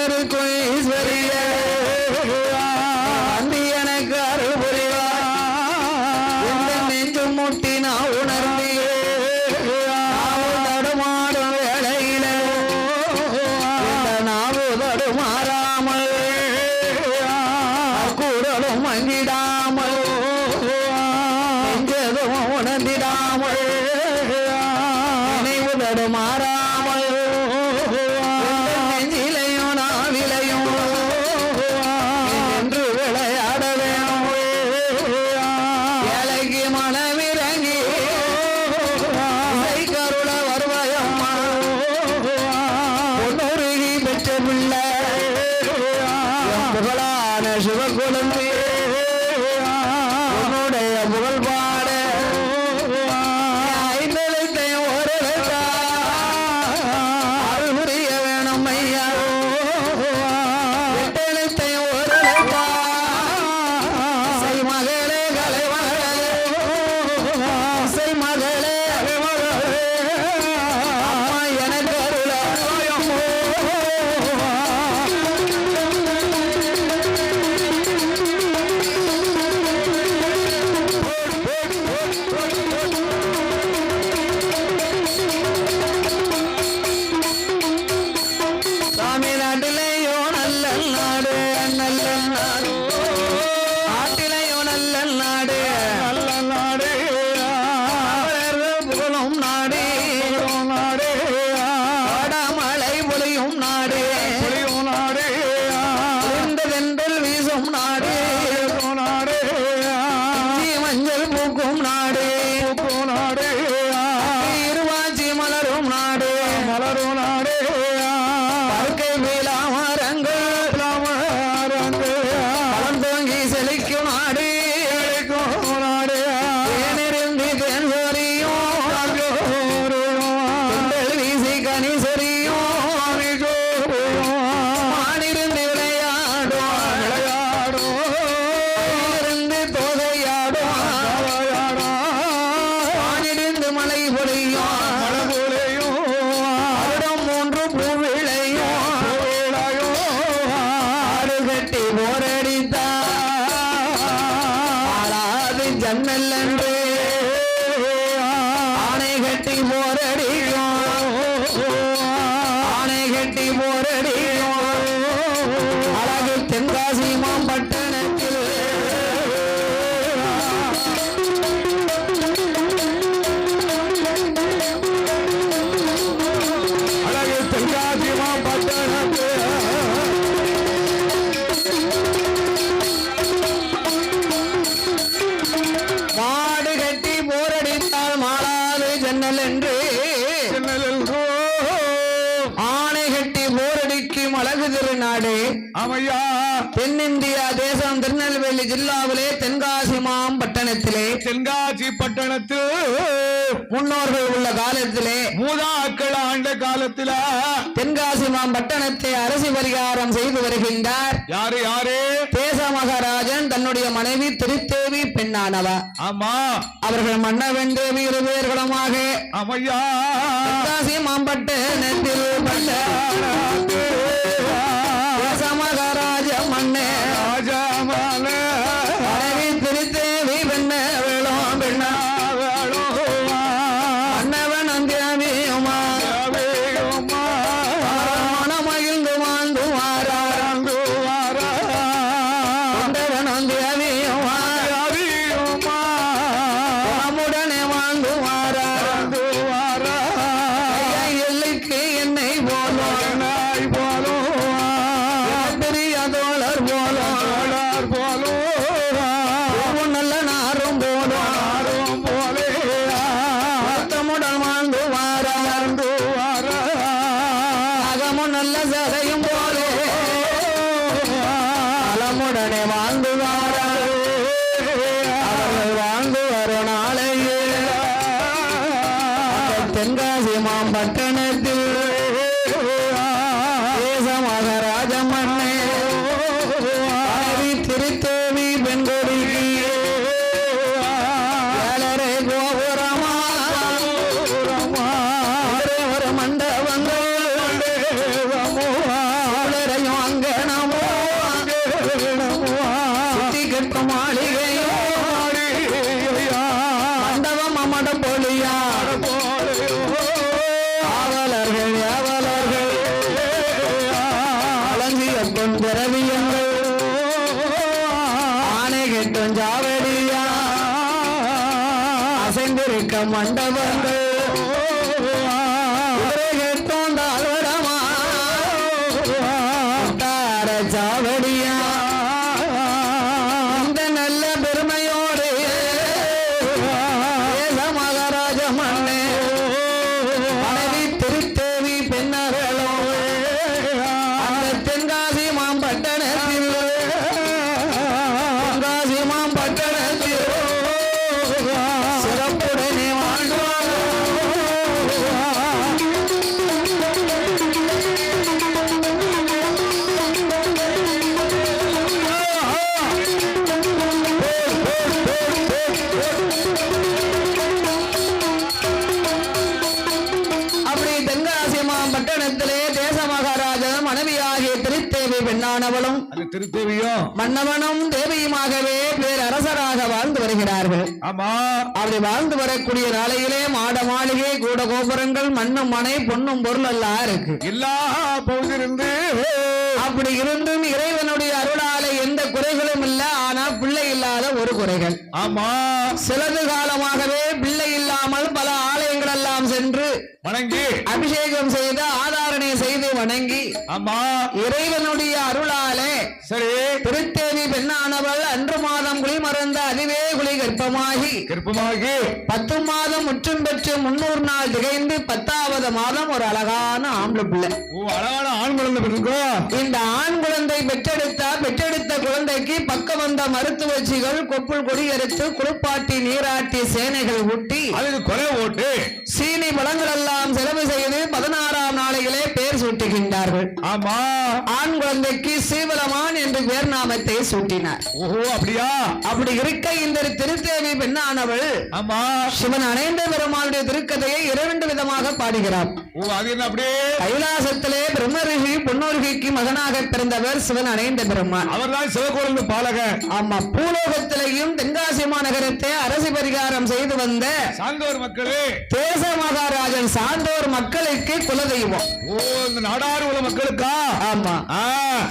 இருக்கும் ஈஸ்வரிய அந்தி எனக்கு அருள் புரிவா எந்த நெஞ்சு முட்டி நான் உணர்ந்தே தடுமாடும் வேளையில நாவு தடுமாறாமல் கூடலும் மங்கிடாமல் நெஞ்சதும் உணர்ந்திடாமல் நினைவு தடுமாறாமல் நெஞ்சிலையும் நாவிலையும் என்று விளையாட வேணும் ஏழைக்கு மனமிறங்கி கருள வருவாயம்மா பொன்னுருகி பெற்ற பிள்ளை புகழான சிவகுலமே உன்னுடைய புகழ் பாட ஐந்தெழுத்தையும் ஒரு அருள் புரிய வேணும் ஐயா எட்டெழுத்தையும் ஒரு செய் மகளே கலை மகளே செய் மகளே அம்மா எனக்கு அருள தமிழ்நாட்டிலேயோ நல்ல நாடு நல்ல நாடு நாட்டிலேயோ நல்ல நாடு நல்ல நாடு புகழும் நாடு நாடு வடமழை பொழியும் நாடு பொழியும் நாடு வெண்டல் வீசும் நாடு நாடு மஞ்சள் பூக்கும் நாடு பூக்கும் நாடு இருவாச்சி மலரும் நாடு மலரும் நாடு வாழ்க்கை பழந்தோங்கி செழிக்கும் நாடு நாடு தேனிருந்து தேன் சொரியும் வீசி கனி சொரியும் மாடிருந்து விளையாடும் இருந்து தோகையாடும் மாடிருந்து மலை பொழியும் அருடம் மூன்று பூ விளையும் ஆடு கட்டி போரடித்தாது ஜன்னல் என்று ஆணை கட்டி போரடிக்கும் ஆணை கட்டி போரடிக்கும் அழகு தென்காசி மாம்பட்டணத்தில் அழகு தென்காசி மாம்பட்டணத்தில் மாடு கட்டி போரடித்தால் மாளாது ஜன்னல் என்று ஆணை கட்டி போரடிக்கும் அழகு திருநாடு ஆமையா தென்னிந்தியா தேசம் திருநெல்வேலி ஜில்லாவிலே தென்காசி மாம்பட்டணத்திலே தென்காசி பட்டணத்து முன்னோர்கள் உள்ள காலத்திலே மூதாக்கள் ஆண்ட காலத்துல தென்காசி மாம்பட்டணத்தை அரசு பரிகாரம் செய்து வருகின்றார் யாரு யாரு தேச மகாராஜன் தன்னுடைய மனைவி திருத்தேவி பெண்ணானவா ஆமா அவர்கள் மன்னவன் தேவி இருவேர்களுமாக ஆமையா தென்காசி மாம்பட்டணத்தில் தேச மகாராஜ மன்னே ராஜாமான மனைவி திருத்தேவி பெண்ண வேளும் பெண்ணா மன்னவன் அந்தியமியுமா மனமகிழ்ந்து வாழ்ந்து வாராண்டவன் அந்தியமியுமா நம்முடனே வாழ்ந்து வாரா எல்லைக்கு என்னை போலும் கெட்டும் திரவியங்கள் ஆனை கெட்டும் ஜாவடியா அசைந்திருக்க மண்டபங்கள் கெட்டும் தாழ்வடமா ஜாவடியா இந்த நல்ல பெருமையோடு மகாராஜ மண்ணே மனைவி திருத்தேவி பெண்ணர்களும் அந்த தென்காசி மாம்பட்டணத்தில் தென்காசி மாம்பட்டணத்தில் சிறப்புடனே வாழ்வார். அப்படி தென்காசி மாம்பட்டணத்திலே தேச மகாராஜன் மனைவியாகிய திருத்தேவி பெண்ணானவளும் அந்த திருத்தேவியும் மன்னவனும் தேவியுமாகவே பேரரசராக வாழ்ந்து வருகிறார்கள். ஆமா அப்படி வாழ்ந்து வரக்கூடிய நாளையிலே மாட மாளிகை கூட கோபுரங்கள் மண்ணும் மனை பொன்னும் பொருள் எல்லாம் இருக்கு. எல்லா பகுதியிலிருந்து அப்படி இருந்தும் இறைவனுடைய அருளாலே எந்த குறைகளும் இல்ல. ஆனா பிள்ளை இல்லாத ஒரு குறைகள். ஆமா சிலது காலமாகவே பிள்ளை இல்லாமல் பல ஆலயங்கள் எல்லாம் சென்று வணங்கி அபிஷேகம் செய்து ஆதாரணை செய்து வணங்கி ஆமா இறைவனுடைய அருளாலே சரி திருத்தேவி பெண்ணானவள் அன்று மாதம் குளிமறந்த அதுவே குளி கர்ப்பமாகி 10 மாதம் முற்றும் பெற்று 300 நாள் திகைந்து 10வது மாதம் ஒரு அழகான ஆம்பளை பிள்ளை. அழகான ஆண் குழந்தை பெற்றிருக்கோ. இந்த ஆண் குழந்தை பெற்றெடுத்த குழந்தைக்கு பக்கம் வந்த மருத்துவச்சிகள் கொப்புள் கொடியெடுத்து குளிப்பாட்டி நீராட்டி சேனைகள் ஊட்டி அதுக்கு குறை ஓட்டு சீனி பழங்கள் எல்லாம் செலவு செய்து 16ஆம் நாளைகளே பேர் சூட்டுகின்றார்கள். ஆமா ஆண் குழந்தைக்கு சீவலமான் என்று பேர் நாமத்தை சூட்டினார். ஓஹோ அப்படியா? அப்படி இருக்க இந்த திருத்தேவி பெண்ணானவள் ஆமா சிவன் அணைந்த பெருமாளுடைய திருக்கதையை 2 விதமாக பாடுகிறார். ஓ அது என்ன அப்படியே? கைலாசத்திலே பிரம்மரிஷி பொன்னொருகிக்கு மகனாக பிறந்தவர் சிவன் அணைந்த பெருமான். அவர்தான் சிவகோவிந்த பாலகர். ஆமா பூலோகத்திலேயும் தென்காசி மாநகரத்தை அரசு பரிகாரம் செய்து வந்த சாந்தோர் மக்களே தேச மகாராஜன் சாந்தோர் மக்களுக்கு குலதெய்வம். ஓ இந்த நாடாறு உள்ள மக்களுக்கா? ஆமா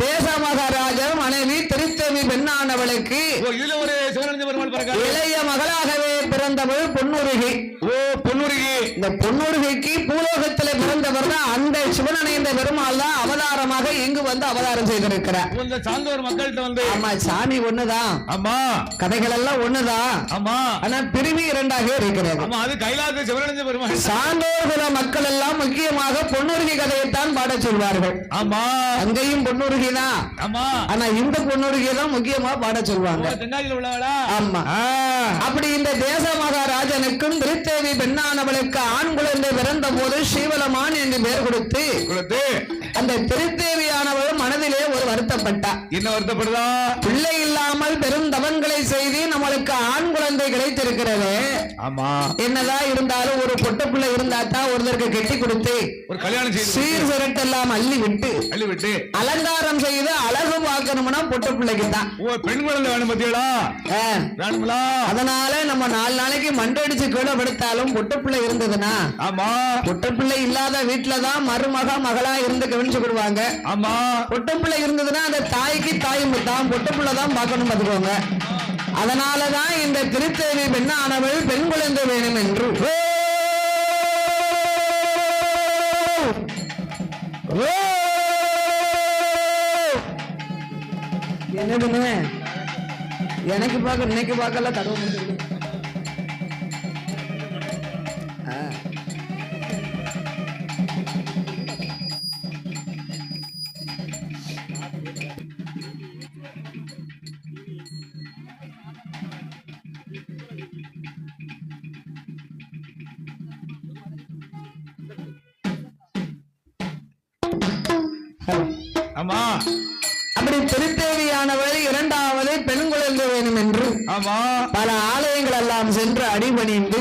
தேச மகாராஜன் மனைவி திருத்தேவி பெண்ணானவளுக்கு இதுல ஒரு சிவனஞ்ச பெருமாள் பிறகு இளைய மகளாகவே பிறந்தவள் பொன்னுருகி. ஓ பொன்னுருகி. இந்த பொன்னுருகிக்கு பூலோகத்திலே பிறந்தவர் தான் அந்த சிவனணைந்த பெருமாள் தான் அவதாரமாக இங்கு வந்து அவதாரம் செய்திருக்கிறார். இந்த சாந்தோர் மக்கள்கிட்ட வந்து ஆமா சாமி ஒண்ணுதான். ஆமா கதைகள் எல்லாம் ஒண்ணுதான். ஆமா ஆனா பிரிவு 2ஆக இருக்கிறது. ஆமா அது கைலாச சிவனஞ்ச பெருமாள். சாந்தோர் குல மக்கள் எல்லாம் முக்கியமாக பொன்னுருகி கதையைத்தான் பாட சொல்வார்கள். ஆமா அங்கேயும் பொன்னுருகி தான். ஆமா ஆனா இந்த பொன்னுருகி தான் முக்கியமா பாட சொல்வாங்க. தென்னாலியில் உள்ளவளா? ஆமா அப்படி இந்த தேச மகாராஜனுக்கும் திருத்தேவி பெண்ணானவளுக்கு ஆண் குழந்தை பிறந்த போது ஸ்ரீவலமான் என்று பெயர் கொடுத்து அந்த திருத்தேவியானவள் மனதிலே ஒரு வருத்தப்பட்டா. என்ன வருத்தப்படுதா? பிள்ளை இல்லாமல் பெரும் தவங்களை செய்து நம்மளுக்கு ஆண் குழந்தை கிடைத்திருக்கிறது. ஆமா என்னதான் இருந்தாலும் ஒரு பொட்ட பிள்ளை இருந்தா தான் ஒருத்தருக்கு கெட்டி கொடுத்து ஒரு கல்யாணம் செய்து சீர் சிரட்டெல்லாம் அள்ளி விட்டு அலங்காரம் செய்து அழகு பார்க்கணும்னா பொட்ட பிள்ளைக்கு தான். பெண் குழந்தை வேணும் பத்தியலா? வேணுங்களா? அதனால நம்ம 4 நாளைக்கு மண்டடிச்சு கீழே படுத்தாலும் பொட்ட பிள்ளை இருந்ததுன்னா ஆமா பொட்ட பிள்ளை இல்லாத வீட்டுலதான் மருமக மகளா இருந்து கவனிச்சுக்கிடுவாங்க. ஆமா பொட்ட பிள்ளை இருந்ததுன்னா அந்த தாய்க்கு தாயும் தான் பொட்ட பிள்ளை தான் பார்க்கணும் பார்த்துக்கோங்க. அதனாலதான் இந்த திருத்தேவி பெண்ணானவள் பெண் குழந்தை வேணும் என்று என்னதுன்னு எனக்கு பார்க்க இன்னைக்கு பார்க்கல தடவை முடிஞ்சிருக்கு. ஆமா அப்படி திருத்தேவியானவள் 2வது பெண் குழந்தை வேணும் என்று பல ஆலயங்கள் எல்லாம் சென்று அடிபணிந்து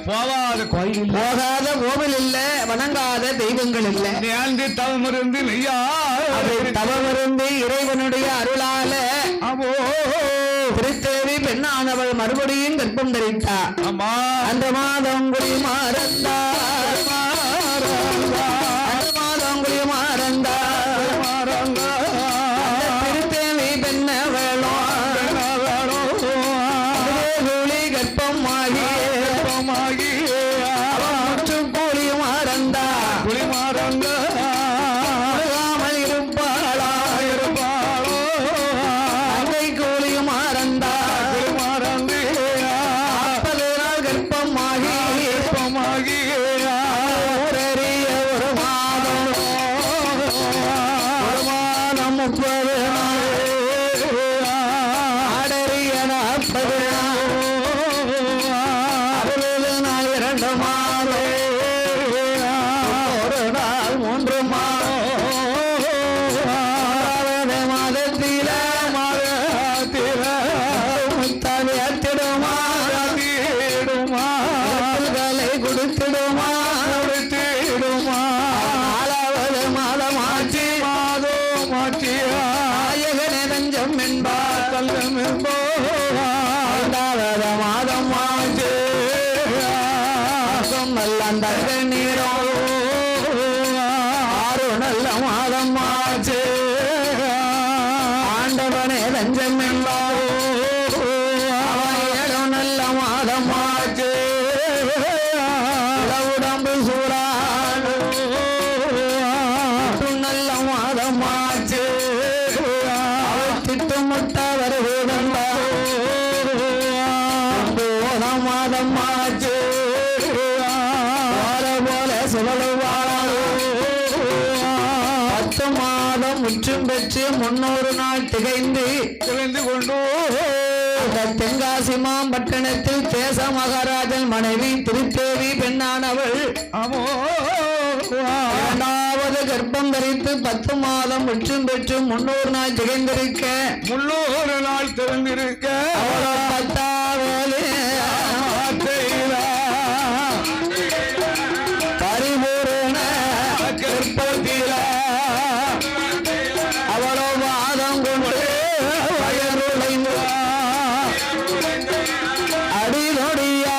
போகாத கோயில் போகாத கோவில் இல்ல வணங்காத தெய்வங்கள் இல்ல தவமிருந்து தவமிருந்து இறைவனுடைய அருளால திருத்தேவி பெண்ணானவள் மறுபடியும் கர்ப்பம் தரித்தார். அந்த மாதம் குடி மாறந்தார் அந்த மாதம் குடி மாறந்தார் அந்த 30 ஆடறிய 40 60 நாள் 2 மாதம் 1 நாள் 3 மாதம் மாதத்தில முத்தாவியத்திடுமா கொடுத்திடுமா 4வது மாதமாச்சு நாயகனே தஞ்சம் என்பார் தஞ்சம் என்போ 5வது மாதமாச்சு நல்ல தங்க நீரோ 6 நல்ல மாதமாச்சு ஆண்டவனே தஞ்சம் என்பார் 7 நல்ல மாதமாச்சு உடம்பு சூடான நல்ல மாதமாச்சு திட்டமுட்ட வருவதா மாதமாச்சு போல சுழலுவார் 10 மாதம் முற்றும் பெற்று 300 நாள் திகைந்து கொண்டு தென்காசி மாம்பட்டணத்தில் தேச மகாராஜன் மனைவி திருத்தேவி பெண்ணானவள் 2வது கர்ப்பம் தரித்து 10 மாதம் முற்றும் பெற்று 300 நாள் திகைந்திருக்க 300 நாள் திறந்திருக்க அவளோ 10வது பரிபூரண கற்பத்தில அவளோ வாதம் கொண்டு வயருளைந்து அடிதொடியா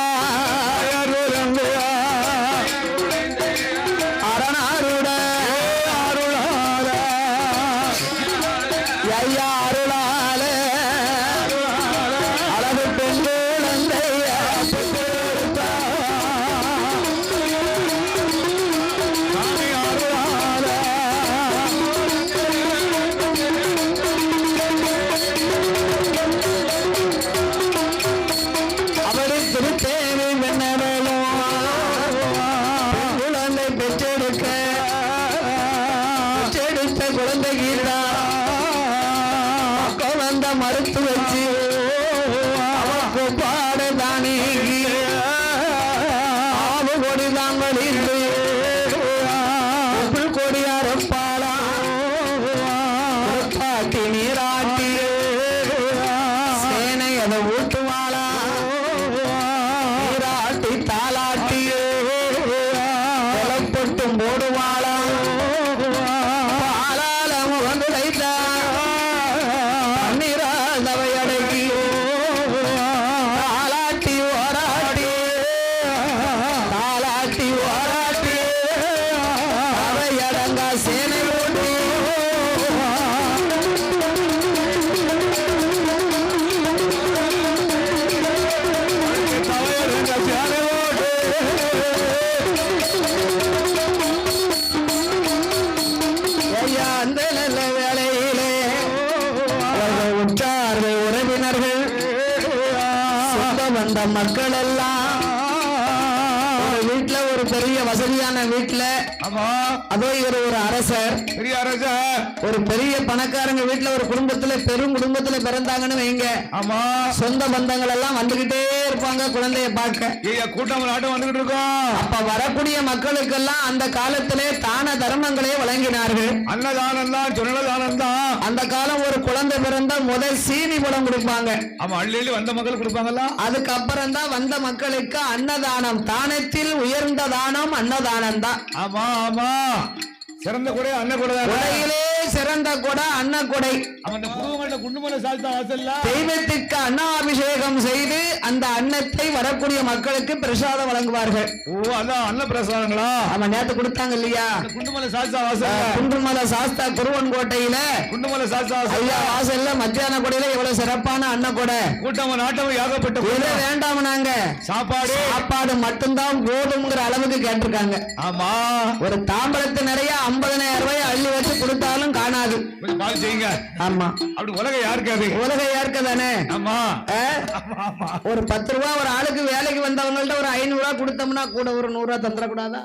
அரணாருட அருளாத ஐயா அருளால அளவு பெண்குழந்தை அவரு திருத்தேவி வெண்ணவேலும் குழந்தை பெற்றெடுத்த குழந்தை கீழா குழந்தை மறுத்து வச்சு அவக்கு பாட தானே ஆவு கொடி தாங்களில் கொடியாரப்பாளா காட்டி நீராட்டி சேனை அதை ஊட்டுவாளா நீராட்டி தாளாட்டி கொலப்பட்டும் போடுவாளா பாலால முகந்து வைத்தா நீரால் தவை அடக்கி தாளாட்டி ஓராட்டி தாளாட்டி ஓராட்டி அவை அடங்கா சேனை ஓட்டி ஐயா அந்த நல்ல வேலையிலே அவர்கள் உற்றார்கள் உறவினர்கள் சொந்த வந்த மக்கள் எல்லாம் ஒரு வீட்டுல ஒரு பெரிய வசதியான வீட்டுல அதோ இவர் ஒரு அரசர் பெரிய அரசா ஒரு பெரிய பணக்காரங்க வீட்டுல ஒரு குடும்பத்துல பெரும் குடும்பத்துல பிறந்தாங்கன்னு வைங்க ஆமா சொந்த பந்தங்கள் எல்லாம் வந்துகிட்டே இருப்பாங்க குழந்தைய பார்க்க ஐயா கூட்டம் ஆட்டம் வந்துகிட்டு இருக்கோம் அப்ப வரக்கூடிய மக்களுக்கெல்லாம் அந்த காலத்திலே தான தர்மங்களே வழங்கினார்கள் அன்னதானம் தான் சொன்னதானம் தான் அந்த காலம் ஒரு குழந்தை பிறந்தா முதல் சீனி பழம் கொடுப்பாங்க ஆமா அள்ளி வந்த மக்கள் கொடுப்பாங்களா அதுக்கப்புறம் தான் வந்த மக்களுக்கு அன்னதானம் தானத்தில் உயர்ந்த தானம் அன்னதானம் தான் ஆமா ஆமா சிறந்த கொடை அன்ன கொடை கொடையிலே சிறந்த கொடை அன்ன கொடை அந்த குடும்பங்கள்ட்ட குண்டுமலை சால்த்தா வாசல்ல தெய்வத்திற்கு அன்னாபிஷேகம் செய்து அந்த அன்னத்தை வரக்கூடிய மக்களுக்கு பிரசாதம் வழங்குவார்கள். ஓ அதான் அன்ன பிரசாதங்களா? ஆமா நேத்து கொடுத்தாங்க இல்லையா குண்டுமலை சாஸ்தா வாசல்ல குண்டுமலை சாஸ்தா குருவன்கோட்டையில குண்டுமலை சாஸ்தா ஐயா வாசல்ல மத்தியான கொடையில எவ்வளவு சிறப்பான அன்ன கொடை. கூட்டம் நாட்டம் ஏகப்பட்ட இதை வேண்டாம் நாங்க சாப்பாடு மட்டும்தான் போதும்ங்கிற அளவுக்கு கேட்டிருக்காங்க. ஆமா ஒரு தாம்பரத்து நிறைய 50,000 ரூபாய் அள்ளி வச்சு கொடுத்தாலும் காணாது. பால் செய்யுங்க. ஆமா அப்படி உலக யாருக்காது? உலக யாருக்கு தானே. ஆமா ஒரு 10 ரூபாய் ஒரு ஆளுக்கு வேலைக்கு வந்தவங்கள்ட்ட ஒரு 500 ரூபாய் கொடுத்தோம்னா கூட ஒரு 100 ரூபாய் தந்துடக்கூடாதா?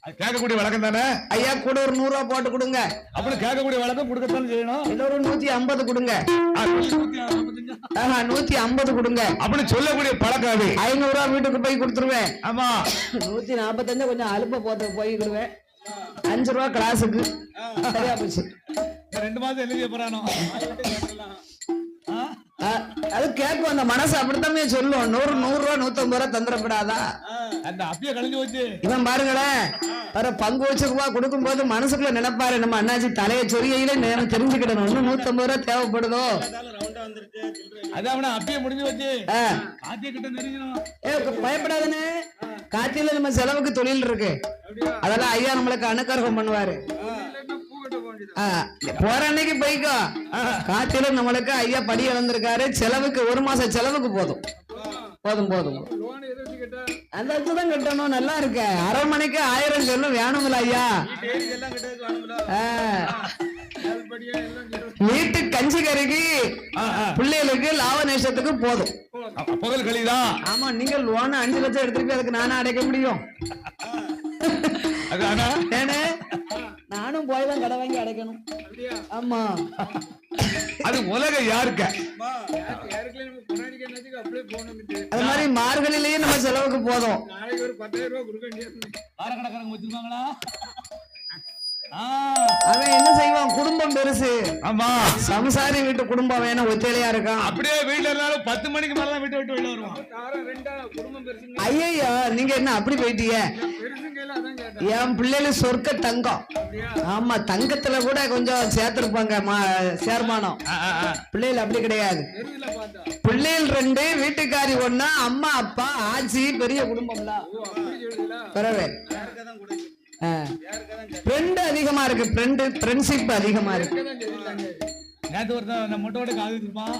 அது கேட்கக்கூடிய வழக்கம் தானே ஐயா கூட ஒரு 100 ரூபா போட்டு கொடுங்க. அப்படி கேட்கக்கூடிய வழக்கம் கொடுக்கத்தானே செய்யணும். இல்ல ஒரு 150 கொடுங்க. 150 கொடுங்க. அப்படி சொல்லக்கூடிய பழக்கம் அது. 500 ரூபா வீட்டுக்கு போய் கொடுத்துருவேன். ஆமா 145 கொஞ்சம் அலுப்ப போட்டு போய்க்கிடுவேன். 5 ரூபா கிளாஸுக்கு சரியா போச்சு. 2 மாசம் எழுதிய போறானோ அது கேட்கும். அந்த மனசு அப்படித்தாமே சொல்லும். 100 ரூபா 150 ரூபா தந்துடப்படாதா? அந்த அப்படியே கழிஞ்சு போச்சு. இவன் பாருங்களேன், வர பங்கு வச்சு ரூபா கொடுக்கும் போது மனசுக்குள்ள நினைப்பாரு, நம்ம அண்ணாச்சி தலையை சொரியில நேரம் தெரிஞ்சுக்கிடணும். இன்னும் 150 ரூபா தேவைப்படுதோ? அதான் அப்படியே முடிஞ்சு வச்சு காத்திய கிட்ட நெருங்கணும். பயப்படாதுன்னு காத்தியில நம்ம செலவுக்கு தொழில் இருக்கு. அதெல்லாம் ஐயா நம்மளுக்கு அனுக்கிரகம் பண்ணுவாரு. போற அன்னைக்கு போய்க்கோ. காத்தில நம்மளுக்கு ஐயா படி இழந்திருக்காரு. செலவுக்கு 1 மாசம் செலவுக்கு போதும் போதும் போதும். அந்த தான் கட்டணும். நல்லா இருக்க. அரண்மனைக்கு 1000 சொல்லும் வேணுங்களா ஐயா? வீட்டு கஞ்சி கறிக்கு பிள்ளைகளுக்கு லாவநேசத்துக்கு போதும். பகல் கழிதான். ஆமா, நீங்க லோன் 5 லட்சம் எடுத்துட்டு அதுக்கு நானும் அடைக்க முடியும். நானும் போய்தான் கடை வாங்கி அடைக்கணும். ஆமா, அது உலக யாருக்க. அது மாதிரி மார்கழிலேயே நம்ம செலவுக்கு போதும். அவன் என்ன செய்வான்? குடும்பம் பெருசு. ஆமா, சம்சாரி வீட்டு குடும்பம் வேணும். ஒத்தையிலையா இருக்கான். அப்படியே வீட்டுல இருந்தாலும் 10 மணிக்கு மேல வீட்டை விட்டு வெளில வருவான். ஐயா, நீங்க என்ன அப்படி போயிட்டீங்க? என் பிள்ளைல சொர்க்க தங்கம். ஆமா, தங்கத்துல கூட கொஞ்சம் சேர்த்திருப்பாங்க சேர்மானம். பிள்ளைகள் அப்படி கிடையாது. பிள்ளைகள் 2, வீட்டுக்காரி 1, அம்மா அப்பா ஆச்சி, பெரிய குடும்பம்ல. பரவே ஃப்ரெண்ட் அதிகமா இருக்கு. ஃப்ரெண்ட்ஷிப் அதிகமா இருக்கு. நேத்து ஒருத்தன் மொட்டோட காத்துட்டு இருப்பான்.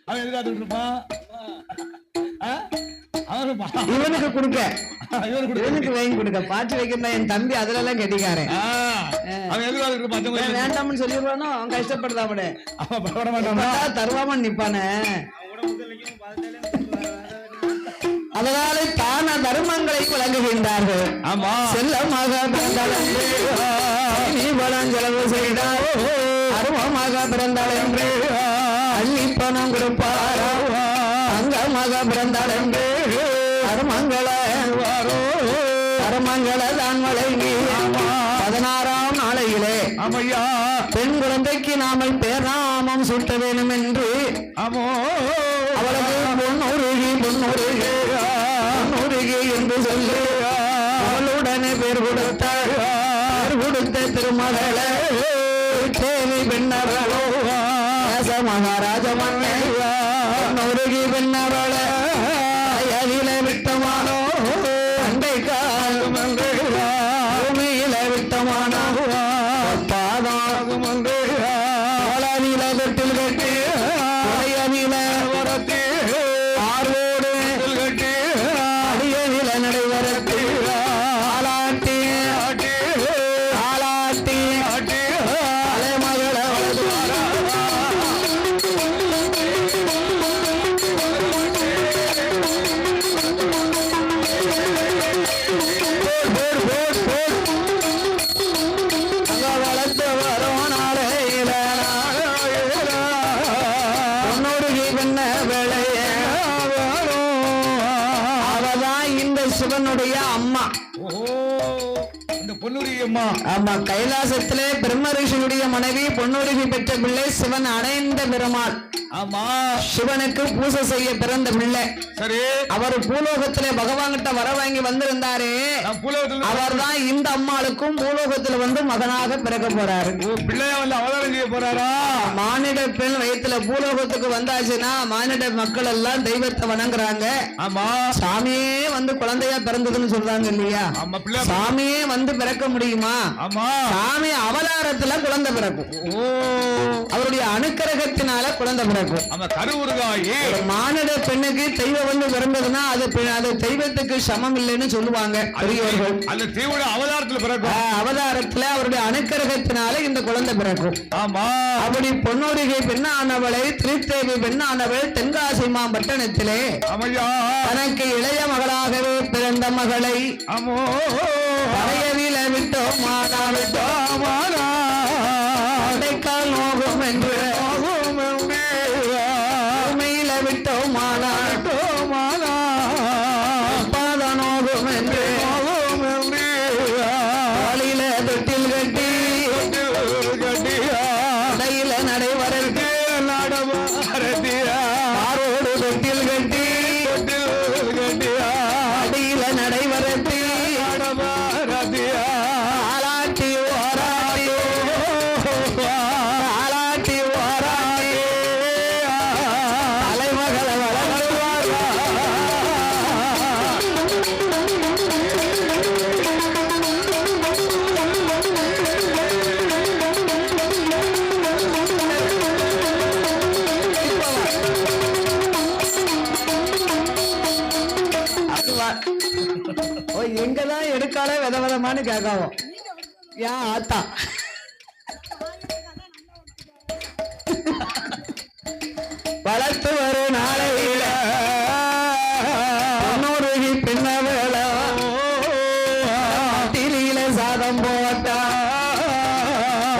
அவன் எதிர்காத்துட்டு இருப்பான். இவனுக்கு கொடுக்க, இவனுக்கு வாங்கி கொடுக்க. பாட்டு வைக்கிறேன் என் தம்பி. அதுல எல்லாம் கெட்டிக்காரன். அவன் எதிர்காத்துட்டு இருப்பான். வேண்டாம்னு சொல்லிடுவானோ? அவன் கஷ்டப்படுதாமடே. தருவாம நிப்பானே. அதனால தான தர்மங்களை வழங்குகின்றார்கள். ஆமா, செல்லமாக பிறந்தாலும் நீ பணம் செலவு செய்தாரோ, அருவமாக பிறந்தாள் என்று அள்ளி பணம் கொடுப்பாரோ, அங்கமாக பிறந்தாள் என்று அருமங்களோ அருமங்கள தான் வழங்கி 16ஆம் நாளையிலே ஆமையா பெண் குழந்தைக்கு நாம பேராமம் சூட்ட வேண்டும் என்று அவளது பொன்னுருகி என்று சொல்லி அவளுடனே பேர் கொடுத்தாள். கொடுத்த திருமகளை தேவி பெண்ணவளோ மகாராஜ மன்னருகி பெண்ணவள அதில விட்டமானோ அண்டை காலம் பூமியில விட்டமானோ பாதாகும் என்று நில தொட்டில் கட்டி நில வரத்து ஆர்வோடு கட்டி அடிய நில நடைவரத்து ஆளாட்டி ஆளாட்டி அலைமகள வளர்த்து வரும் நாளையில பொன்னொருகி பண்ண வேளைய அவதான் இந்த சிவனுடைய அம்மா. பொன்னுருகி அம்மா. ஆமா, கைலாசத்திலே பிரம்ம ரிஷியுடைய மனைவி பொன்னுருகி பெற்ற பிள்ளை சிவன் அடைந்த பெருமாள். ஆமா, சிவனுக்கு பூசை செய்ய பிறந்த பிள்ளை. சரி, அவர் பூலோகத்திலே பகவான் கிட்ட வர வாங்கி வந்திருந்தாரு. அவர் தான் இந்த அம்மாளுக்கும் பூலோகத்துல வந்து மகனாக பிறக்க போறாரு. பிள்ளையா வந்து அவதாரம் செய்ய போறாரா? மானிட பெண் வயிற்றுல பூலோகத்துக்கு வந்தாச்சுன்னா மானிட மக்கள் எல்லாம் தெய்வத்தை வணங்குறாங்க. ஆமா, சாமியே வந்து குழந்தையா பிறந்ததுன்னு சொல்றாங்க இல்லையா? சாமியே வந்து பிறக்க முடியுமா? ஆமா, சாமி அவதாரத்துல குழந்தை பிறக்கும். அவருடைய அனுக்கிரகத்தினால குழந்தை பிறக்கும். மானிட பெண்ணுக்கு தெய்வம் வந்து பிறந்ததுன்னா அது தெய்வத்துக்கு சமம் இல்லைன்னு சொல்லுவாங்க பெரியவர்கள். அந்த தெய்வ அவதாரத்துல பிறக்கும். அவதாரத்துல அவருடைய அனுக்கிரகத்தினால இந்த குழந்தை பிறக்கும். ஆமா, அப்படி பொன்னொருகை பெண்ணானவளை திருத்தேவி பெண்ணானவள் தென்காசி மாவட்டத்திலே தனக்கு இளைய மகளாகவே பிறந்த மகளை தலையவில விட்டோமானா விட்டோமானா அடைக்கால் நோகும் என்று உண்மையில விட்டோமானா பாத நோகும் என்று காலில தொட்டில் கட்டி இடையில நடைவரற்கு ஆரோடு தொட்டில் கட்டி அடியில நடைவரத்து ஆலாட்டி ஓராட்டி ஆலாட்டி ஓராட்டி தலைமகளை வளர்ந்துவார் எங்கதான் எடுக்கால வித விதமானு கேட்காவும் ஏன் ஆத்தா வளர்த்து வரும் நாளையில பொன்னூருகி பின்ன வேலை திரியில சாதம் போட்டா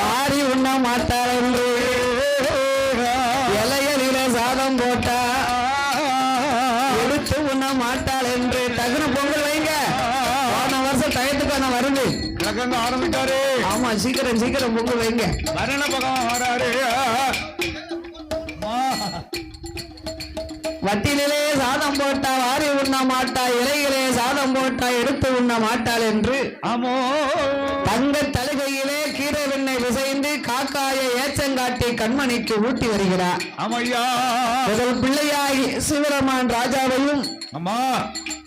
வாரி உண்ண மாட்டார் என்று இலையலில சாதம் போட்டா எடுத்து உண்ண மாட்டாள் என்று தகுன பொங்கல் வைங்க போன வருஷம் டயத்துக்கான வருது ஆரம்பிட்டாரு. ஆமா சீக்கிரம் சீக்கிரம் பொங்கல் வைங்க. மரண பகவான் வராரு. வட்டிலே சாதம் போட்டா வாரி உண்ண மாட்டா இலையிலே சாதம் போட்டா எடுத்து உண்ண மாட்டாள் என்று ஆமோ தங்க தலுகையிலே கீரை வெண்ணெய் விசைந்து காக்காயை ஏச்சங்காட்டி கண்மணிக்கு ஊட்டி வருகிறார். ஆமையா முதல் பிள்ளையாகி சிவரமான் ராஜாவையும் அம்மா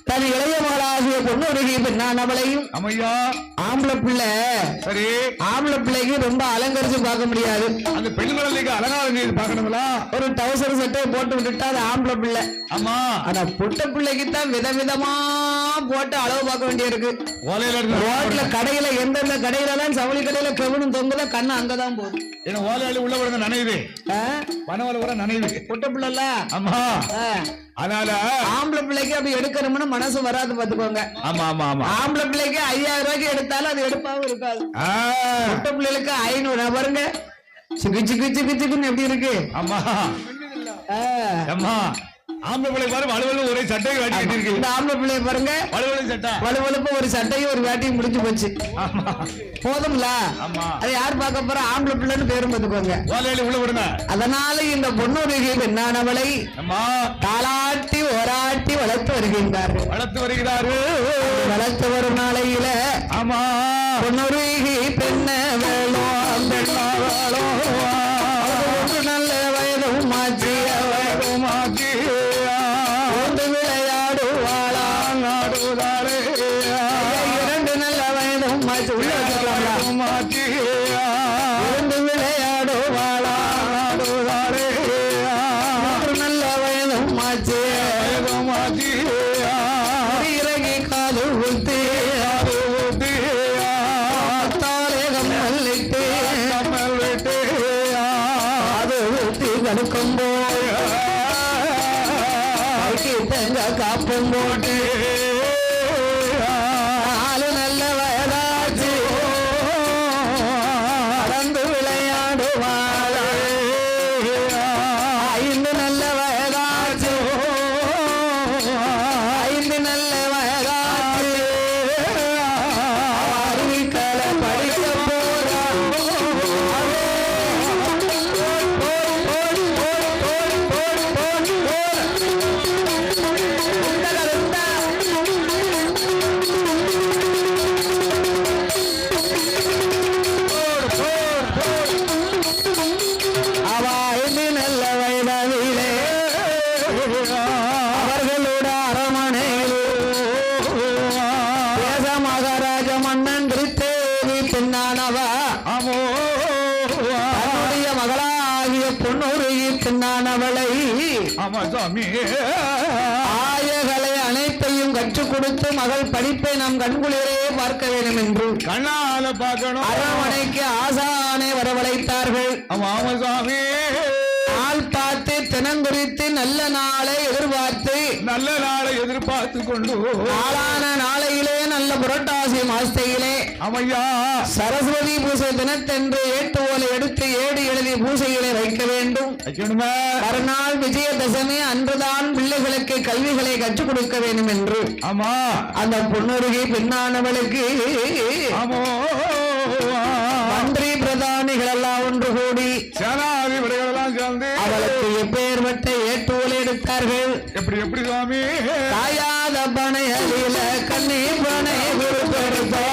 தன் இளைய மகளாகிய பொன்னுருகி பெண்ணானவளையும் அம்மையா ஆம்பளை பிள்ளை சரி ஆம்பளை பிள்ளைக்கு ரொம்ப அலங்கரிச்சு பார்க்க முடியாது. அந்த பெண் குழந்தைக்கு அலங்காரம் செய்து பார்க்கணுங்களா? ஒரு டவுசர் சட்டையை போட்டு விட்டுட்டா அது ஆம்பளை பிள்ளை. ஆமா ஆனா புட்ட பிள்ளைக்கு தான் விதவிதமா போட்டு அளவு பார்க்க வேண்டியிருக்கு. ரோட்ல கடையில எந்தெந்த கடையில எல்லாம் சவுளி கடையில கெவனும் தொங்குத கண்ணு அங்கதான் போகுது. ஏன்னா ஓலையாளி உள்ள விடுங்க நனையுது பனவல கூட நனையுது புட்ட பிள்ளைல. ஆமா அதனால ஆம்பளை பிள்ளைக்கு அப்படி எடுக்கணும்னு மனசு வராது பாத்துக்கோங்க. ஆமா ஆமா ஆமா ஆம்பளை பிள்ளைக்கு 5000 ரூபாய்க்கு எடுத்தாலும் அது எடுப்பாவும் இருக்காது. புட்ட பிள்ளைகளுக்கு 500 பாருங்க சிக்கு சிக்கு சிக்கு சிக்குன்னு எப்படி இருக்கு. ஆமா அம்மா ஆம்பளை பிள்ளை பாரு வலுவலு ஒரே சட்டையை வேட்டி கட்டி இருக்கு. இந்த ஆம்பளை பிள்ளைய பாருங்க வலுவலு சட்டை வலுவலுப்பு ஒரு சட்டையும் ஒரு வேட்டையும் முடிஞ்சு போச்சு. ஆமா போதும்ல. ஆமா அது யார் பார்க்க போற ஆம்பளை பிள்ளைன்னு பேரும் பார்த்துக்கோங்க. ஓலையாளி உள்ள விடுங்க. அதனால இந்த பொன்னுருகி பெண்ணானவளை அம்மா தாளாட்டி ஓராட்டி வளர்த்து வருகின்றார்கள். வளர்த்து வருகிறாரு. வளர்த்து வரும் நாளையில ஆமா பொன்னுருகி பெண்ண வேளும் நல்ல வயதும் மாற்றி வயதும் மாற்றி விளையாடுவாளா நாடுதாரே 2 நல்ல வயதும் மாற்றி உள்ள வச்சுக்கலாம்ல. மாற்றி விளையாடுவாளா நாடுதாரே நல்ல வயதும் மாற்றி வயதும் மாற்றி இறங்கி காது ஊத்தி தாலே கம்மல்லிட்டு கம்மல் விட்டு அது ஊத்தி கடுக்கும் போய் தங்க காப்பும் போட்டு ஆளு நல்ல வயதாச்சு நடந்து விளையாடுவாள். 5 நல்ல வயதாச்சு 5 நல்ல வயதாச்சு அறிவிக்கலை படிக்க போறா. அவர்களோட அரமனையில் தேச மகாராஜ மன்னன் திருத்தேவி பெண்ணானவா தன்னுடைய மகளாகிய பொன்னுருகி பெண்ணானவளை ஆமா சாமி ஆயகளை அனைத்தையும் கற்றுக் கொடுத்து மகள் படிப்பை நம் கண்குளிரே பார்க்க வேண்டும் என்று கண்ணால பார்க்கணும். அரண்மனைக்கு ஆசானை வரவழைத்தார்கள். ஆமா ஆமா சாமி நாள் பார்த்து தினங்குறித்து நல்ல நாளை எதிர்பார்த்து நல்ல நாளை எதிர்பார்த்து எடுத்துக்கொண்டு நாளான நாளையிலே நல்ல புரட்டாசி மாசத்தையிலே அமையா சரஸ்வதி பூசை தினத்தன்று ஏட்டு ஓலை எடுத்து ஏடு எழுதி பூசைகளை வைக்க வேண்டும். வைக்கணுமே. மறுநாள் விஜயதசமி அன்றுதான் பிள்ளைகளுக்கு கல்விகளை கற்றுக் கொடுக்க வேண்டும் என்று ஆமா அந்த பொன்னுருகி பெண்ணானவளுக்கு மந்திரி பிரதானிகள் எல்லாம் ஒன்று கூடி சேனாதிபதிகளெல்லாம் சேர்ந்து அவளுக்கு எப்பேற்பட்ட ஏட்டு ஓலை எடுத்தார்கள். எப்படி எப்படி சுவாமி காயாத பனை அழியில கண்ணி பனை குருப்பெடுத்தா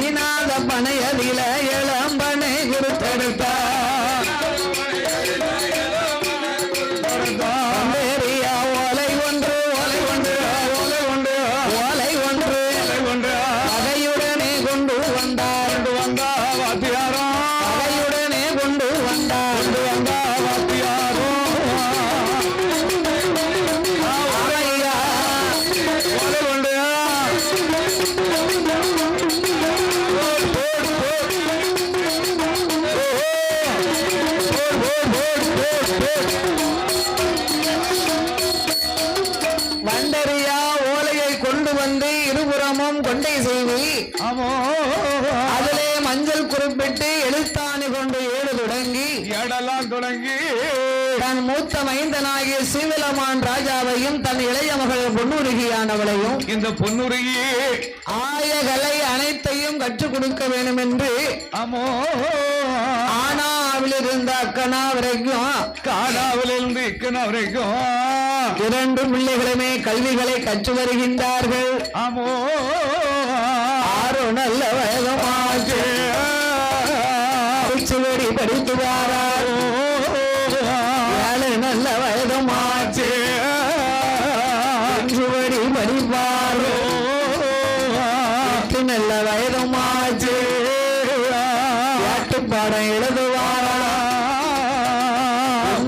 ஈனாத பனை அழியில இளம்பனை குருத்தெடுத்தா ஓலை ஒன்று ஓலை ஒன்று ஓலை ஒன்று ஓலை ஒன்று அதையுடனே கொண்டு வந்தார் வாத்தியாரோ அதையுடனே கொண்டு வந்தார் வாத்தியாரோ ஐயா ஓலை கொண்டு வண்டரியா ஓலையை கொண்டு வந்து இருபுறமும் கொண்டை செய்வி ஆமோ அதிலே மஞ்சள் குறிப்பிட்டு எழுத்தாணி கொண்டு ஏடு தொடங்கி ஏடெல்லாம் தொடங்கி தன் மூத்த மைந்தனாகிய சீவலமான் ராஜாவையும் தன் இளைய மகள் பொன்னுருகியானவளையும் இந்த பொன்னுருகி ஆயகலை அனைத்தையும் கற்றுக் கொடுக்க வேண்டும் என்று ஆமோ ஆனாவில் இருந்த அக்கனா வரைக்கும் காடாவில் இருந்து இக்கன வரைக்கும் இரண்டு பிள்ளைகளுமே கல்விகளை கற்று வருகின்றார்கள். ஆமோ ஆறு நல்ல வயதுமாச்சு சுவடி படித்து வாரார். ஏழு நல்ல வயதுமாச்சு சுவடி படிப்பார். எட்டு நல்ல வயதுமாச்சு பாடம் எழுதுவாரா.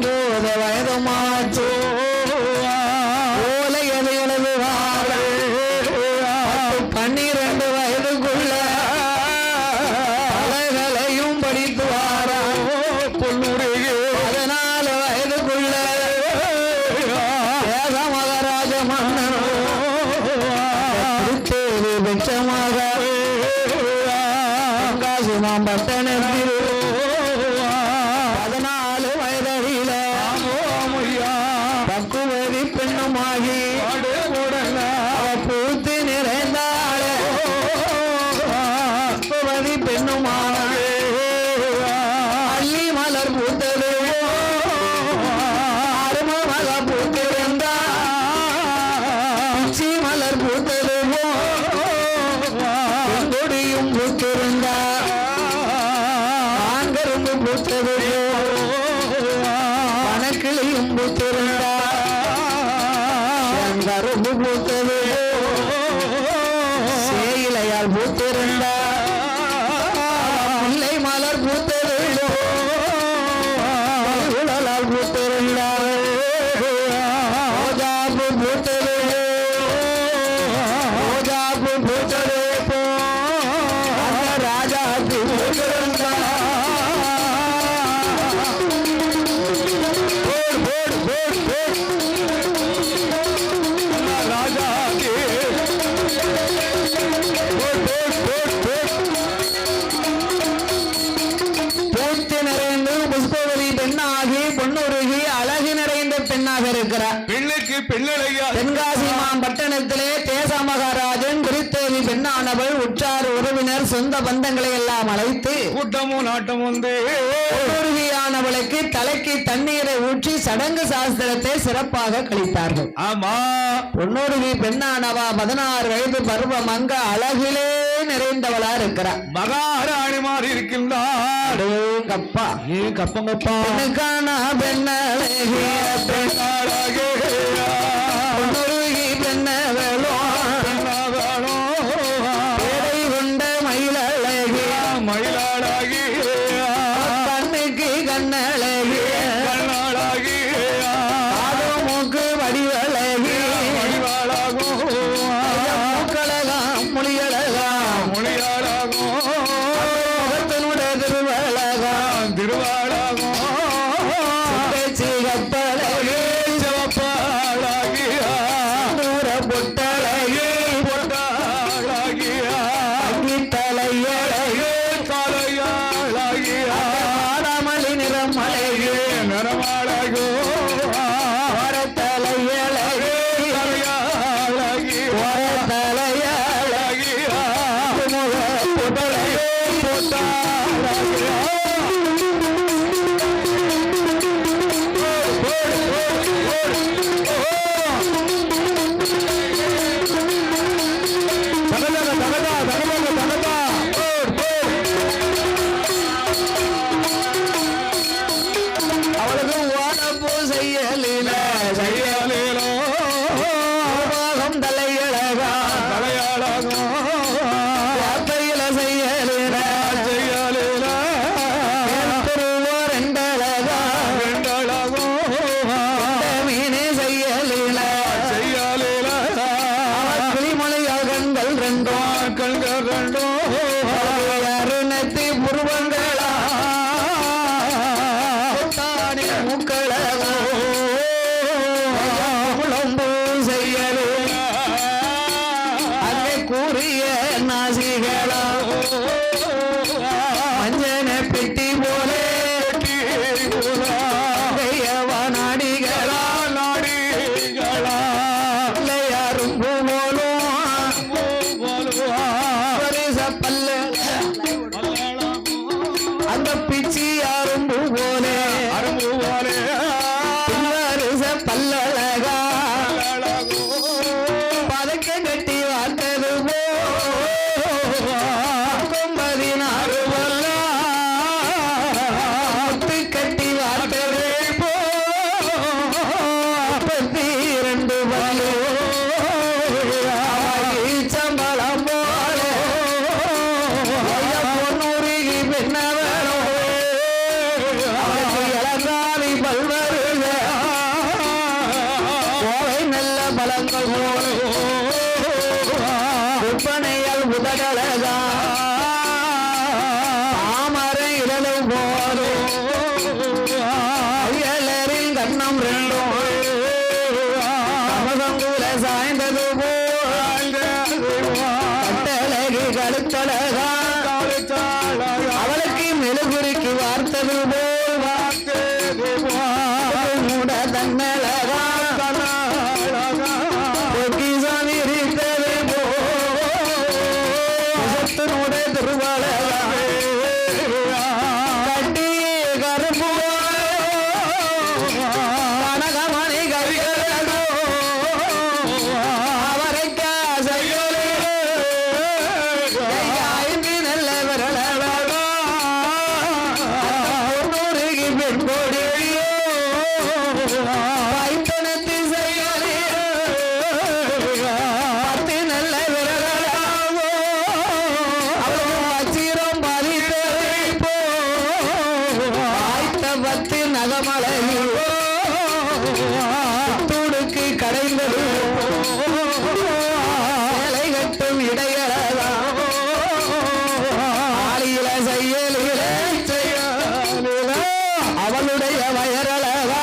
9 வயதுமாச்சு ஓலை எது எழுதுவாரா. 12 வயதுக்குள்ள கலைகளையும் படித்துவாரா. பொன்னுருகி 14 வயதுக்குள்ள ஏக மகாராஜ மன்னன் திருத்தேவி பெற்றமாக காசுமாம் பட்டணத்தில் 14 வயதடியில பக்குவதி பெண்ணுமாகி பூத்து நிறைந்தாள். பக்குவதி பெண்ணுமாக அள்ளி மலர் பூத்தது அருமமக பூத்திருந்தா உச்சி மலர் பூத்தது கொடியும் பூத்திருந்தா ஆண்கரும்பு பூத்தது வனக்கிளியும் பூத்திருந்தா கரும்பு பூத்தது சேயிலையால் பூத்திருந்தா முல்லை மலர் பூத்தது உடலால் பூத்திருந்தா ரோஜாப்பு பூத்தது ரோஜாப்பு பூத்தது அந்த ராஜாப்பு பூத்திருந்தா ராஜா பூத்து நிறைந்து புஷ்பவதி பெண்ணாகி பொன்னுருகி அழகு நிறைந்த பெண்ணாக இருக்கிறார். பிள்ளைக்கு பிள்ளையா தென்காசி பட்டணத்திலே தேச மகாராஜன் திருத்தேவி பெண்ணானவள் உற்றார் உறவினர் சொந்த பந்தங்களை எல்லாம் அழைத்து கூட்டமும் நாட்டம் வந்து பொன்னுருகியானவளுக்கு தலைக்கு தண்ணீரை ஊற்றி சடங்கு சாஸ்திரத்தை சிறப்பாக கழித்தார்கள். ஆமா பொன்னுருகி பெண்ணானவா 16 வயது பருவம் அங்க அழகிலே நிறைந்தவளா இருக்கிறார். மகாராணி மாறி இருக்கின்றார். கப்பா கப்பங்கப்பா பெண்ணுக்கான பெண்ணழகிய பெண்ணாளாகே பொன்னுருகி பெண்ணவளோ பேரை கொண்ட மயிலழகிய மயிலாளாகி கண்ணுக்கு கண்ணழகிய கண்ணாளாகி காது மூக்கு வடிவழகிய மணிவாளாகும் மூக்கழகாம் மொழியழகாம் மொழியாளாகும் முகத்தினுடைய திருவழகாம் திருவாளாகும் பேச்சு கப்பழகி அவளுக்கு ஓடப்போ செய்யலில செய்யாலேலோ பாகம் தலையழகா வார்த்தையில செய்யலில செய்யாலேலா திருவோ ரெண்டழகா மீனே செய்யலில செய்யாலேலா கிளிமொழியால் கண்கள் ரெண்டும் கண்கள் ரெண்டோ அருணத்தி புருவங்களா தானே மூக்களகோ குழம்பு செய்யலோ அங்கே கூறிய நாசிகளா மஞ்சன பெட்டி போலே நாடிகளா நாடிகளா யாரும் போலும் பரிச பல்ல அந்த பிச்சி அரும்பு போலே அரும்பு போலே பரிச பல்லழகா பதக்க கட்டி வார்த்தது போம்பதினாறு வல்ல முத்து கட்டி வார்த்தது பத்தி இரண்டு வல்லோ சம்பளம் போல பொன்னூரிகி பின்னவரோ இளங்காவி பல்வருக கோவை நல்ல பலங்கள் போல விற்பனையால் உதடழகா தாமரை இடலு போலோ அயலரில் கண்ணம் ரெண்டும் கமகங்குல சாய்ந்தது போல் கட்டழகி கழுத்தழகா அவளுக்கு மெழுகுறிக்கு வார்த்தது போல் மூட தன்னழகா பொக்கிசாமி இருக்கிறது போல திருவாழகா கட்டி கருப்பு கனகமணி கவிகளோ அவரைக்கா செய்யலே ஐந்து நல்ல விரலழகா பொன்னூருகி பெண் கொடியோ வைத்தனத்து செய்யலே பத்து நல்ல விரலழகோ அவளும் வச்சிரம் பதித்ததை போ வாய்த்த பத்து நகமலையோ துடுக்கு கடைந்தது சேலை கட்டும் இடையழகா ஆளியில செய்யலில அவளுடைய வயரழகா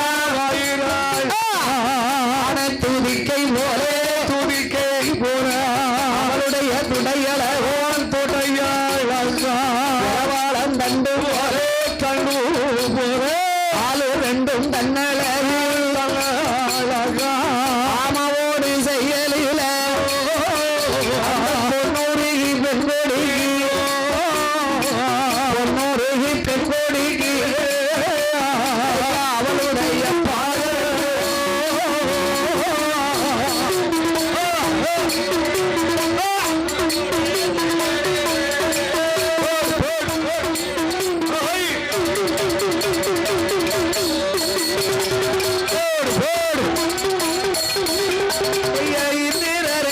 துதிக்கை போலே துதிக்கை போல அவளுடைய துடையழகோன் துடையாளம் தண்டு போலே தண்டு போல ஆளு ரெண்டும் தன்னழகா ஆமாவோடு செய்யலில பொன்னூருகி பெண்கொடிக்கு அவளுடைய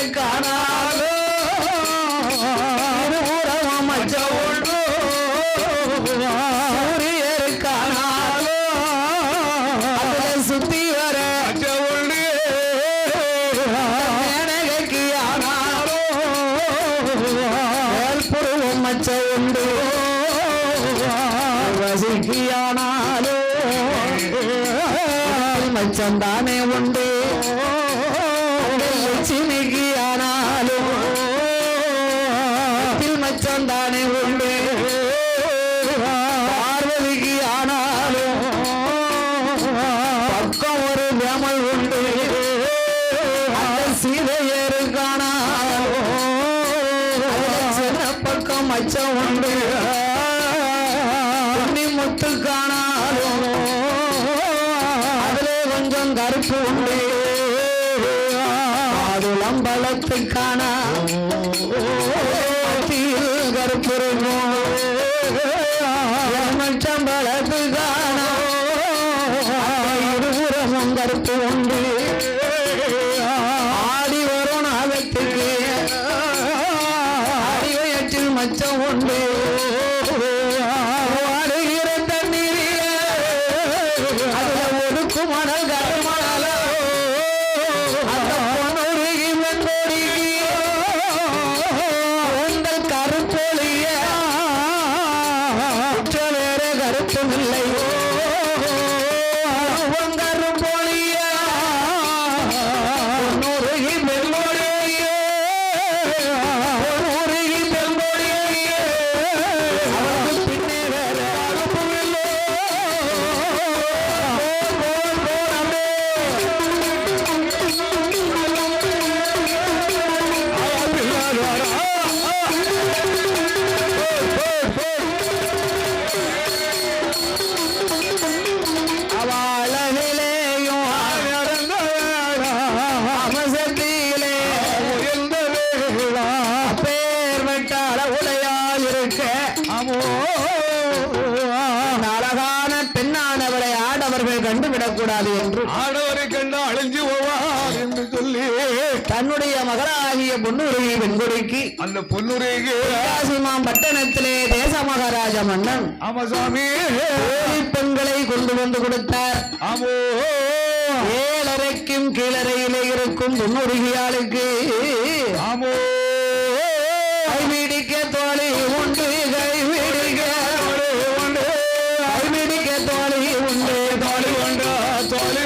காணாலோ மச்ச உண்டு சூரியருக்கானாலோ சுத்தி வர மேனகைக்கு ஆனாலோ புருவம் மச்ச உண்டு வசிக்கு ஆனாலோ மச்சந்தானே உண்டு லட்சுமிக்கு ஆனாலோ மச்சந்தானே உண்டு பார்வதிக்கு ஆனாலும் பக்கம் ஒரு வியாமல் உண்டு சீதையருக்கானாலும் சின்ன பக்கம் மச்சம் உண்டு சம்பளத்து காணோ இருபுறமும் கருத்து உண்டு ஆடி வரும் நாகத்துக்கு அடிவயற்றில் மச்சம் உண்டு ஆடுகிற தண்ணீரில் அதுல ஒடுக்கு மணல் கருமணல அந்த பொன்னுருகி வெண்கொடிக்கு உங்கள் கருப்பொழிய வேற கருத்தும் இல்லை கருப்பொழிய பொன்னுருகி வெண்கொடிய பொன்னுருகி வெண்கொடிய அவருக்கு பின்னே வேற கருப்பும் இல்லை அவளவிலேயும் அமசத்திலே பேர் வெட்டாள உடையாயிருக்க அழகான பெண்ணானவளை ஆடவர்கள் கண்டுவிடக்கூடாது என்று ஆடவரை கண்டு அழிஞ்சு போவார் என்று சொல்லி தன்னுடைய மகளாகிய பொன்னுருகி வெண்குடிக்கு அந்த பொன்னுரைக்கு காசிமாம் பட்டணத்திலே தேச மகாராஜ மன்னன் ஆமா சாமி ஏழு பெண்களை கொண்டு வந்து கொடுத்தார் ஆமோ ஏழரைக்கும் கீழறையிலே இருக்கும் பொன்னுருகியாளுக்கு ஆமோ கைவிடிக்க தோழி உண்டு கைவிடிக்க தோழி உண்டு கைவிடிக்க தோழி உண்டு தோழி கொண்டா தோழி